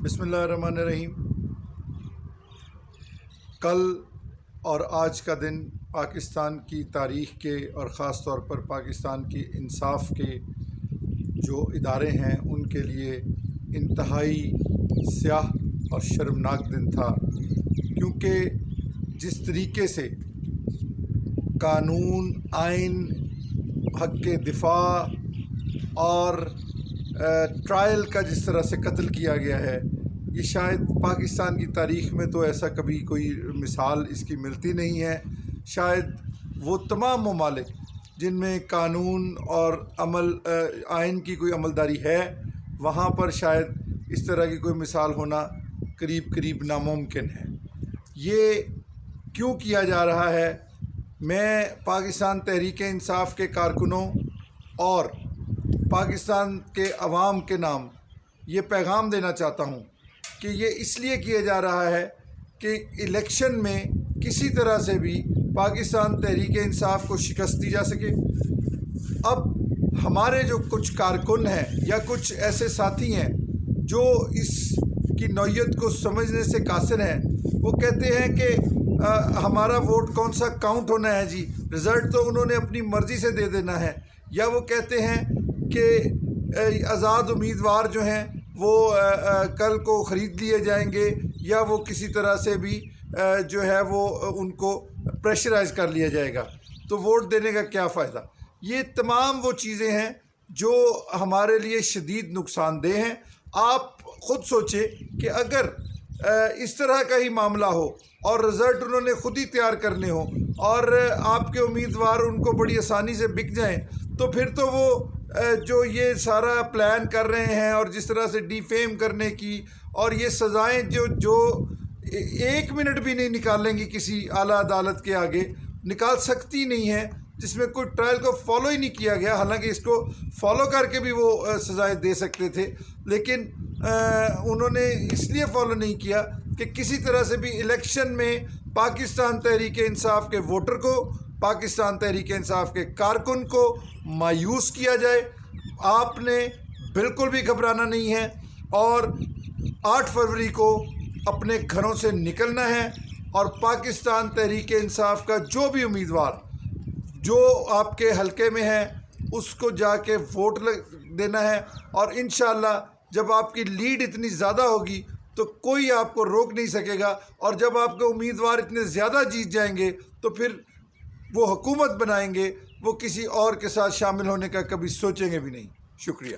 بسم اللہ الرحمن الرحیم۔ کل اور آج کا دن پاکستان کی تاریخ کے اور خاص طور پر پاکستان کی انصاف کے جو ادارے ہیں ان کے لیے انتہائی سیاہ اور شرمناک دن تھا، کیونکہ جس طریقے سے قانون، آئین، حق کے دفاع اور ٹرائل کا جس طرح سے قتل کیا گیا ہے، یہ شاید پاکستان کی تاریخ میں تو ایسا کبھی کوئی مثال اس کی ملتی نہیں ہے۔ شاید وہ تمام ممالک جن میں قانون اور آئین کی کوئی عملداری ہے، وہاں پر شاید اس طرح کی کوئی مثال ہونا قریب ناممکن ہے۔ یہ کیوں کیا جا رہا ہے؟ میں پاکستان تحریک انصاف کے کارکنوں اور پاکستان کے عوام کے نام یہ پیغام دینا چاہتا ہوں کہ یہ اس لیے کیا جا رہا ہے کہ الیکشن میں کسی طرح سے بھی پاکستان تحریک انصاف کو شکست دی جا سکے۔ اب ہمارے جو کچھ کارکن ہیں یا کچھ ایسے ساتھی ہیں جو اس کی نوعیت کو سمجھنے سے قاصر ہیں، وہ کہتے ہیں کہ ہمارا ووٹ کون سا کاؤنٹ ہونا ہے جی، رزلٹ تو انہوں نے اپنی مرضی سے دے دینا ہے، یا وہ کہتے ہیں کہ آزاد امیدوار جو ہیں وہ کل کو خرید لیے جائیں گے، یا وہ کسی طرح سے بھی جو ہے وہ ان کو پریشرائز کر لیا جائے گا، تو ووٹ دینے کا کیا فائدہ؟ یہ تمام وہ چیزیں ہیں جو ہمارے لیے شدید نقصان دہ ہیں۔ آپ خود سوچیں کہ اگر اس طرح کا ہی معاملہ ہو اور رزلٹ انہوں نے خود ہی تیار کرنے ہوں اور آپ کے امیدوار ان کو بڑی آسانی سے بک جائیں، تو پھر تو وہ جو یہ سارا پلان کر رہے ہیں اور جس طرح سے ڈیفیم کرنے کی اور یہ سزائیں جو 1 منٹ بھی نہیں نکالیں گی کسی اعلیٰ عدالت کے آگے، نکال سکتی نہیں ہے، جس میں کوئی ٹرائل کو فالو ہی نہیں کیا گیا۔ حالانکہ اس کو فالو کر کے بھی وہ سزائیں دے سکتے تھے، لیکن انہوں نے اس لیے فالو نہیں کیا کہ کسی طرح سے بھی الیکشن میں پاکستان تحریک انصاف کے ووٹر کو، پاکستان تحریک انصاف کے کارکن کو مایوس کیا جائے۔ آپ نے بالکل بھی گھبرانا نہیں ہے اور 8 فروری کو اپنے گھروں سے نکلنا ہے اور پاکستان تحریک انصاف کا جو بھی امیدوار جو آپ کے حلقے میں ہے اس کو جا کے ووٹ دینا ہے، اور انشاءاللہ جب آپ کی لیڈ اتنی زیادہ ہوگی تو کوئی آپ کو روک نہیں سکے گا، اور جب آپ کے امیدوار اتنے زیادہ جیت جائیں گے تو پھر وہ حکومت بنائیں گے، وہ کسی اور کے ساتھ شامل ہونے کا کبھی سوچیں گے بھی نہیں۔ شکریہ۔